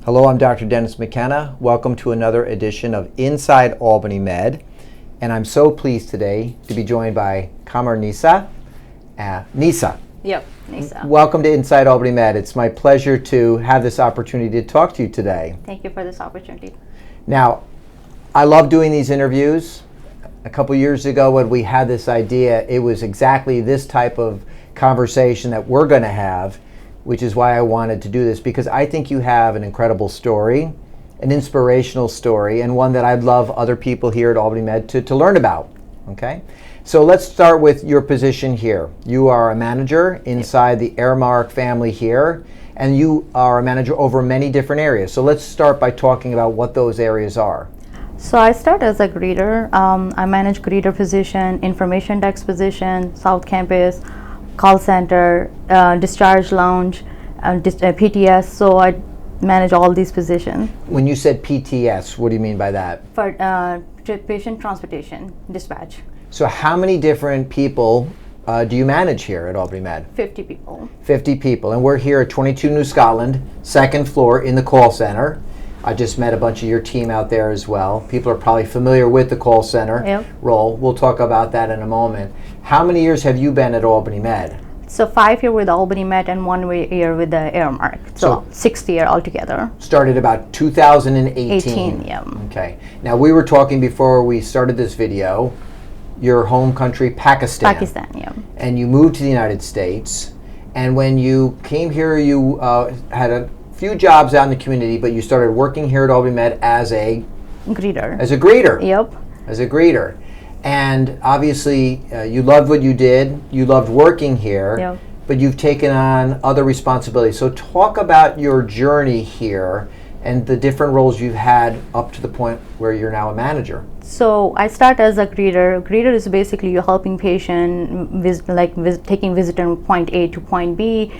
Hello, I'm Dr. Dennis McKenna. Welcome to another edition of Inside Albany Med. And I'm so pleased today to be joined by Kamar Nisa. Nisa. Yep, Nisa. Welcome to Inside Albany Med. It's my pleasure to have this opportunity to talk to you today. Thank you for this opportunity. Now, I love doing these interviews. A couple years ago when we had this idea, it was exactly this type of conversation that we're going to have, which is why I wanted to do this, because I think you have an incredible story, an inspirational story, and one that I'd love other people here at Albany Med to learn about. Okay? So let's start with your position here. You are a manager inside the Aramark family here, and you are a manager over many different areas. So let's start by talking about what those areas are. So I start as a greeter. I manage greeter position, information desk position, South Campus, call center, discharge lounge, PTS. So I manage all these positions. When you said PTS, what do you mean by that? For patient transportation dispatch. So how many different people do you manage here at Albany Med? 50 people. 50 people. And we're here at 22 New Scotland, second floor in the call center. I just met a bunch of your team out there as well. People are probably familiar with the call center role. We'll talk about that in a moment. How many years have you been at Albany Med? So 5 years with Albany Med and 1 year with the Aramark. So 6 years altogether. Started about 2018. 18, yeah. Okay. Now we were talking before we started this video, your home country, Pakistan. Pakistan, yeah. And you moved to the United States. And when you came here, you had a few jobs out in the community, but you started working here at Albany Med as a greeter. As a greeter. Yep. As a greeter. And obviously, you loved what you did. You loved working here. Yep. But you've taken on other responsibilities. So talk about your journey here and the different roles you've had up to the point where you're now a manager. So I start as a greeter. Greeter is basically you're helping patient taking visitor from point A to point B.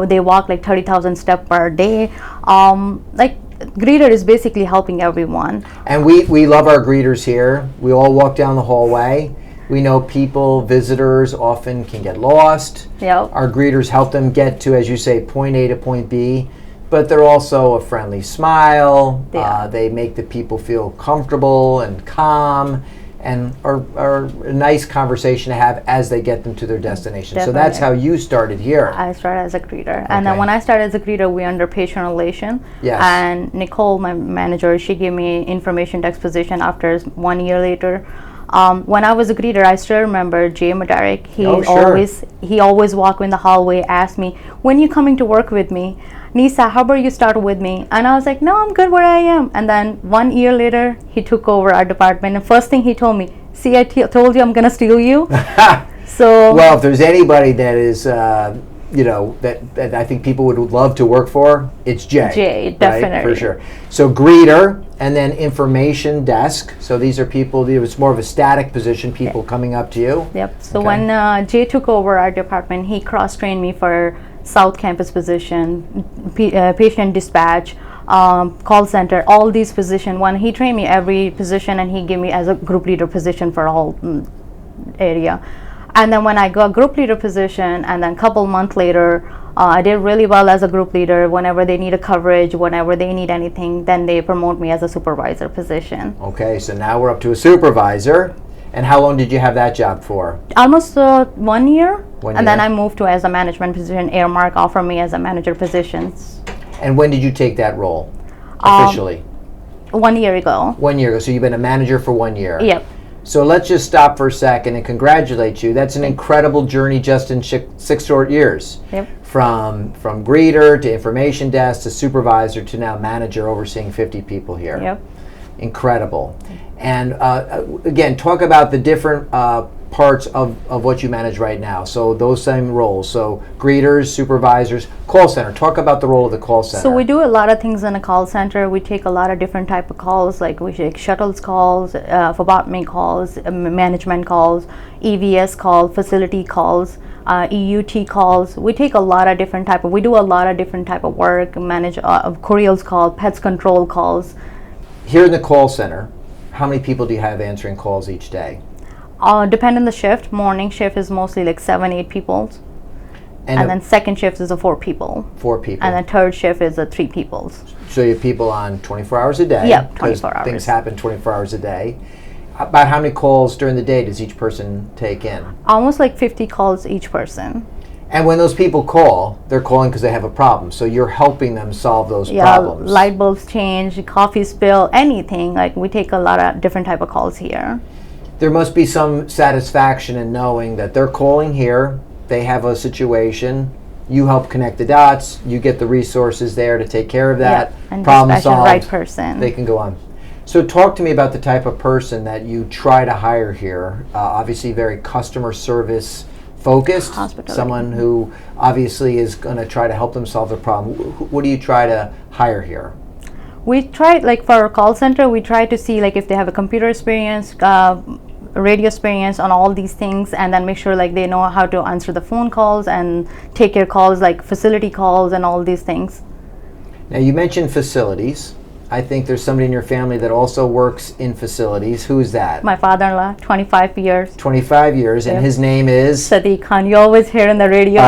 They walk like 30,000 steps per day. Greeter is basically helping everyone. And we love our greeters here. We all walk down the hallway. We know people, visitors often can get lost. Yep. Our greeters help them get to, as you say, point A to point B. But they're also a friendly smile. They make the people feel comfortable and calm, and are a nice conversation to have as they get them to their destination. Definitely. So that's how you started here. I started as a greeter. And then when I started as a greeter, we under patient relation. Yes. And Nicole, my manager, she gave me information desk position after 1 year later. When I was a greeter, I still remember Jay Madarick. He always walked in the hallway, asked me, when you coming to work with me? Nisa, how about you start with me? And I was like, no, I'm good where I am. And then 1 year later, he took over our department. And first thing he told me, see, I told you I'm going to steal you. So well, if there's anybody that is, that I think people would love to work for, it's Jay. Jay, definitely. Right? For sure. So greeter and then information desk. So these are people, it was more of a static position, people coming up to you. Yep. So when Jay took over our department, he cross-trained me for South Campus position, patient dispatch, call center, all these positions. When he trained me every position, and he gave me as a group leader position for all area. And then when I got group leader position, and then a couple months later, I did really well as a group leader. Whenever they need a coverage, whenever they need anything, then they promote me as a supervisor position. Okay, so now we're up to a supervisor. And how long did you have that job for? Almost 1 year. And then I moved to as a management position. Aramark offered me as a manager position. And when did you take that role officially? 1 year ago. 1 year ago. So you've been a manager for 1 year. Yep. So let's just stop for a second and congratulate you. That's an incredible journey just in 6 short years. Yep. From greeter to information desk to supervisor to now manager overseeing 50 people here. Yep. Incredible. And again, talk about the different parts of what you manage right now. So those same roles. So greeters, supervisors, call center. Talk about the role of the call center. So we do a lot of things in a call center. We take a lot of different type of calls, like we take shuttles calls, phlebotomy calls, management calls, EVS calls, facility calls, EUT calls. We take a lot of different type of, we do a lot of different type of work, manage couriers calls, pets control calls. Here in the call center, how many people do you have answering calls each day? Depend on the shift. Morning shift is mostly like 7-8 people. And And then second shift is a 4 people. 4 people. And then third shift is a 3 people. So you have people on 24 hours a day. Yep, 'cause 24 Things hours. happen 24 hours a day. About how many calls during the day does each person take in? Almost like 50 calls each person. And when those people call, they're calling because they have a problem. So you're helping them solve those Yeah, problems. light bulbs change, coffee spill, anything. Like we take a lot of different type of calls here. There must be some satisfaction in knowing that they're calling here, they have a situation, you help connect the dots, you get the resources there to take care of that, Yeah, and problem dispatch the solved, right person. they can go on. So talk to me about the type of person that you try to hire here. Obviously very customer service focused, Hospitality. someone who obviously is going to try to help them solve the problem. What do you try to hire here? We try, like for our call center, we try to see like if they have a computer experience, radio experience on all these things, and then make sure like they know how to answer the phone calls and take care calls like facility calls and all these things. Now you mentioned facilities. I think there's somebody in your family that also works in facilities. Who is that? My father-in-law, 25 years. 25 years, and Yep. his name is? Sadiq Khan, you always hear in the radio.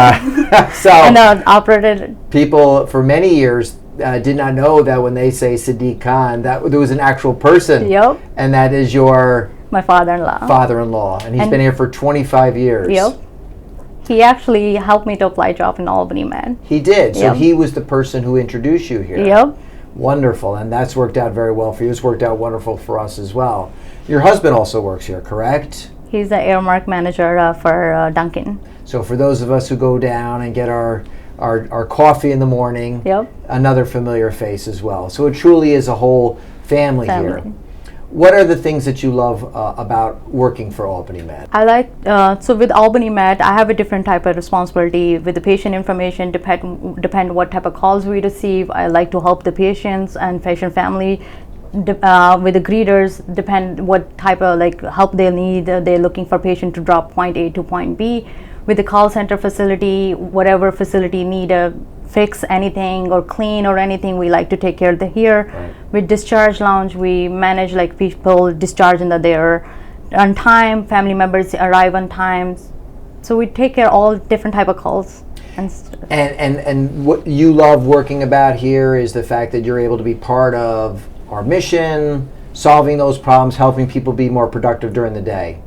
So And operated. people for many years did not know that when they say Sadiq Khan, that there was an actual person. Yep. And that is your My father-in-law. father-in-law, and he's And- been here for 25 years. Yep. He actually helped me to apply job in Albany Med. He did. So Yep. he was the person who introduced you here. Yep. Wonderful, and that's worked out very well for you. It's worked out wonderful for us as well. Your husband also works here, correct? He's the Airmark manager for Dunkin'. So for those of us who go down and get our coffee in the morning, Yep. another familiar face as well. So it truly is a whole family here. Family. What are the things that you love about working for Albany Med? I like, so with Albany Med, I have a different type of responsibility with the patient information, depend what type of calls we receive. I like to help the patients and patient family. With the greeters, depend what type of like help they need. They're looking for patient to drop point A to point B. With the call center facility, whatever facility need a fix anything or clean or anything, we like to take care of the here. Right. With discharge lounge, we manage like people discharging that they're on time, family members arrive on time. So we take care of all different type of calls. And what you love working about here is the fact that you're able to be part of our mission, solving those problems, helping people be more productive during the day.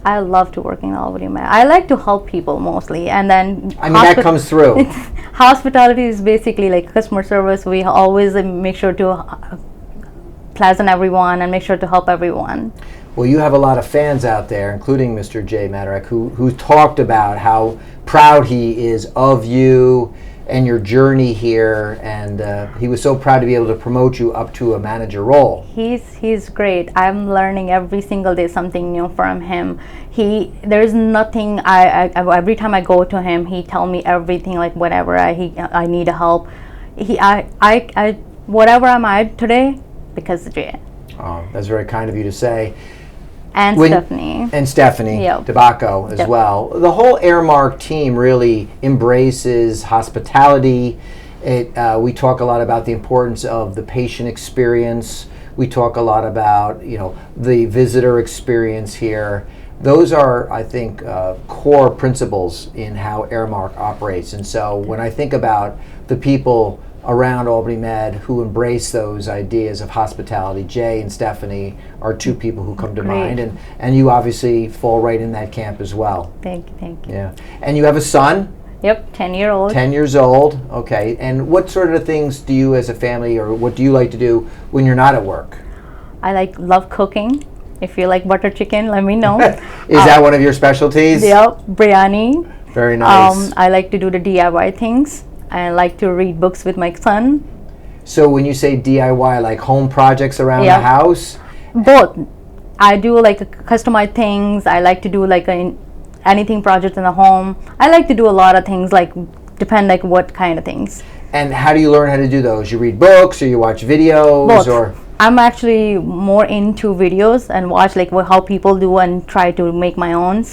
I love to work in Albany Med. I like to help people mostly, and then I mean, that comes through. Hospitality is basically like customer service. We always make sure to pleasant everyone and make sure to help everyone. Well, you have a lot of fans out there, including Mr. Jay Matarak, who talked about how proud he is of you and your journey here, and he was so proud to be able to promote you up to a manager role. He's great. I'm learning every single day something new from him. There's nothing. I every time I go to him, he tell me everything, like whatever I need help. I whatever I'm at today because of Jay Oh, that's very kind of you to say. and Stephanie. And Stephanie Yep. Tobacco as Yep. well. The whole Airmark team really embraces hospitality. We talk a lot about the importance of the patient experience. We talk a lot about the visitor experience here. Those are, I think, core principles in how Airmark operates. And so when I think about the people around Albany Med who embrace those ideas of hospitality, Jay and Stephanie are two people who come to Great. mind, and you obviously fall right in that camp as well. Thank you. Yeah. And you have a son, Yep, 10-year-old. 10 years old. Okay. And what sort of things do you as a family, or what do you like to do when you're not at work? I love cooking. If you like butter chicken, let me know. Is that one of your specialties? Yep, biryani. Very nice. I like to do the DIY things. I like to read books with my son. So when you say DIY, like home projects around Yep. the house? Both. I do like customized things. I like to do like anything project in the home. I like to do a lot of things, like depend like what kind of things. And how do you learn how to do those? You read books, or you watch videos? Both. Or I'm actually more into videos and watch like how people do and try to make my own.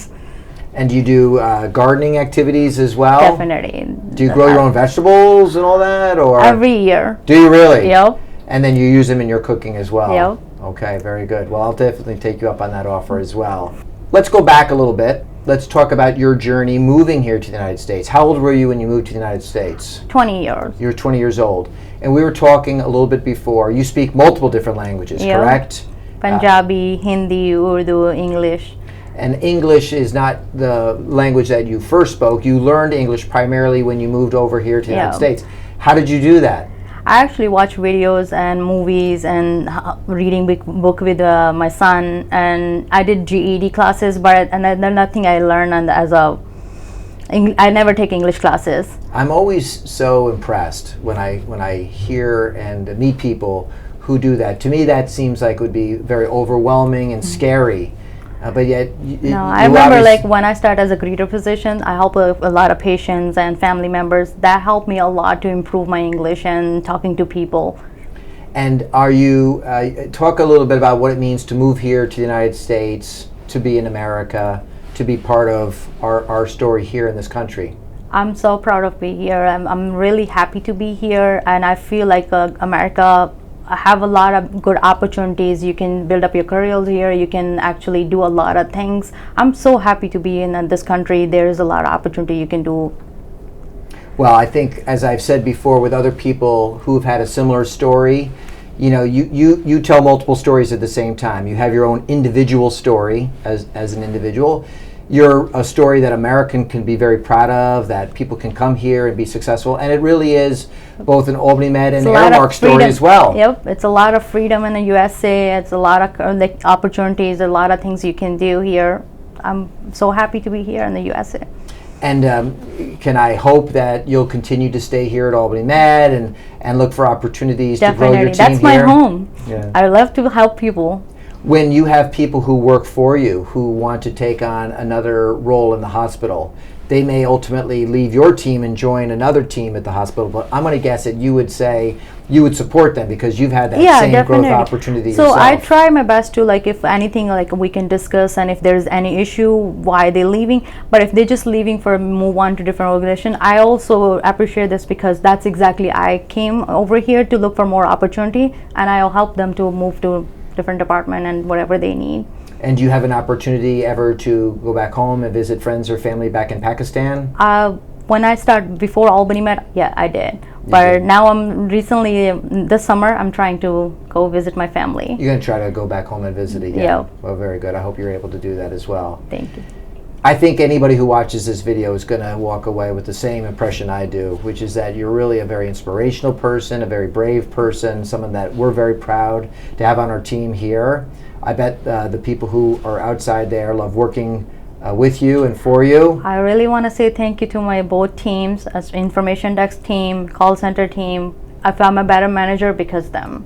And do you do gardening activities as well? Definitely. Do you grow your own vegetables and all that, or Every year. do you really? Yep. And then you use them in your cooking as well. Yep. Okay, very good. Well, I'll definitely take you up on that offer as well. let's go back a little bit. Let's talk about your journey moving here to the United States. How old were you when you moved to the United States? 20 years. You were 20 years old. And we were talking a little bit before. You speak multiple different languages, Yeah. correct? Punjabi, Hindi, Urdu, English. And English is not the language that you first spoke. You learned English primarily when you moved over here to the United Yeah. States. How did you do that? I actually watch videos and movies and reading book with my son, and I did GED classes, but there's nothing I learned I never take English classes. I'm always so impressed when I hear and meet people who do that. To me, that seems like it would be very overwhelming and scary. But yet, No, I remember like when I started as a greeter physician, I help a lot of patients and family members. That helped me a lot to improve my English and talking to people. And are you talk a little bit about what it means to move here to the United States, to be in America, to be part of our story here in this country? I'm so proud of being here. I'm really happy to be here, and I feel like America have a lot of good opportunities. You can build up your careers here. You can actually do a lot of things. I'm so happy to be in this country. There is a lot of opportunity you can do. Well, I think, as I've said before with other people who've had a similar story, you know, you tell multiple stories at the same time. You have your own individual story as an individual. You're a story that American can be very proud of, that people can come here and be successful, and it really is both an Albany Med and Aramark story as well. Yep, it's a lot of freedom in the USA. It's a lot of like opportunities, a lot of things you can do here. I'm so happy to be here in the USA. And can I hope that you'll continue to stay here at Albany Med and look for opportunities to grow your Definitely, team that's my here? home. Yeah. I love to help people. When you have people who work for you who want to take on another role in the hospital, they may ultimately leave your team and join another team at the hospital, but I'm going to guess that you would say you would support them because you've had that same definitely. growth opportunity So yourself. I try my best to, like, if anything, like we can discuss, and if there's any issue why they're leaving. But if they're just leaving for move on to different organization, I also appreciate this because that's exactly I came over here to look for more opportunity, and I'll help them to move to different department and whatever they need. And do you have an opportunity ever to go back home and visit friends or family back in Pakistan? When I started before Albany Med, yeah, I did. But did. now I'm recently this summer I'm trying to go visit my family. You're going to try to go back home and visit again? Yeah. Well, very good. I hope you're able to do that as well. Thank you. I think anybody who watches this video is going to walk away with the same impression I do, which is that you're really a very inspirational person, a very brave person, someone that we're very proud to have on our team here. I bet the people who are outside there love working with you and for you. I really want to say thank you to my both teams, as information desk team, call center team. I found a better manager because of them.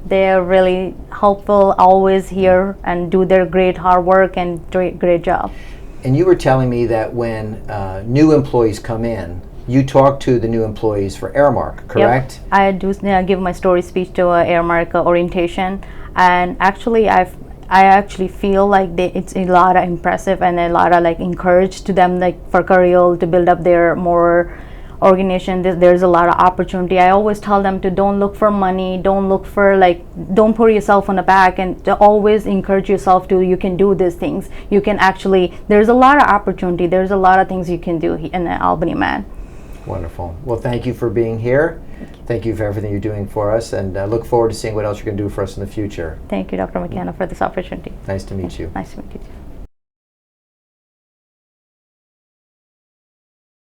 They're really helpful, always here, and do their great hard work and great job. And you were telling me that when new employees come in, you talk to the new employees for Aramark, correct? Yep. I do give my story speech to Aramark orientation, and actually I actually feel like it's a lot of impressive and a lot of like encouraged to them, like for career to build up their more organization. There's a lot of opportunity. I always tell them to don't look for money, don't look for don't put yourself on the back, and to always encourage yourself to you can do these things. You can actually, there's a lot of opportunity. There's a lot of things you can do in Albany Med. Wonderful. Well, thank you for being here. Thank you for everything you're doing for us, and look forward to seeing what else you're going to do for us in the future. Thank you, Dr. McKenna, for this opportunity. Nice to meet you. Nice to meet you too.